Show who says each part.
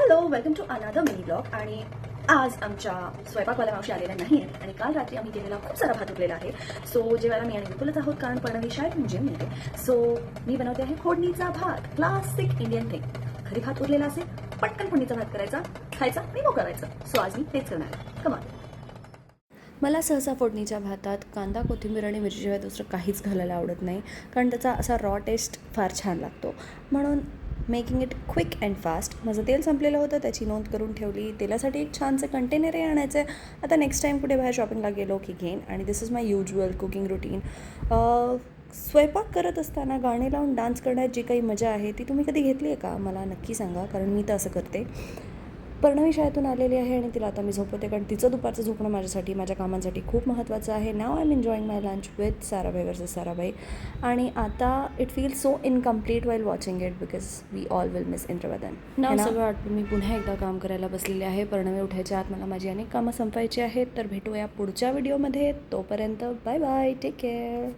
Speaker 1: Hello, welcome to another mini blog. आणि आज आमच्या स्वयंपाकवाल्या मावशी आलेल्या नाही आहेत आणि काल रात्री आम्ही केलेला खूप सारा भात उरलेला आहे. सो जेवायला मी आणि विपुलच आहोत, कारण पणवी शाळेत म्हणजे मी आहे. सो मी बनवते आहे फोडणीचा भात, क्लासिक इंडियन थिंग. घरी भात उरलेला असेल, पटकन फोडणीचा भात करायचा, खायचा आणि मोकळं करायचं. सो आज मी तेच करणार आहे. कमाल. मला सहसा फोडणीच्या भातात कांदा, कोथिंबीर आणि मिरचीशिवाय दुसरं काहीच घालायला आवडत नाही, कारण त्याचा असा रॉ टेस्ट फार छान लागतो. म्हणून making it quick and fast. माझं तेल संपलेलं होतं, त्याची नोंद करून ठेवली. तेलासाठी एक छानसे कंटेनरही आणायचं आहे. आता नेक्स्ट टाईम कुठे बाहेर शॉपिंगला गेलो की घेईन. आणि this is my usual cooking routine. स्वयंपाक करत असताना गाणे लावून डान्स करण्यात जी काही मजा आहे ती तुम्ही कधी घेतली आहे का? मला नक्की सांगा, कारण मी तर असं करते. पणवी शाळेतून आलेली आहे आणि तिला आता मी झोपवते, कारण तिचं दुपारचं झोपणं माझ्यासाठी, माझ्या कामांसाठी खूप महत्त्वाचं आहे. नाव I am enjoying my lunch with Sarabhai versus Sarabhai. आणि आता it feel so incomplete while watching it, because we all will miss Indravadan. नाव सगळं आठवून मी पुन्हा एकदा काम करायला बसलेले आहे. पणवी उठायच्या आत मला माझी अनेक कामं संपवायची आहेत. तर भेटूया पुढच्या व्हिडिओमध्ये. तोपर्यंत बाय बाय, टेक केअर.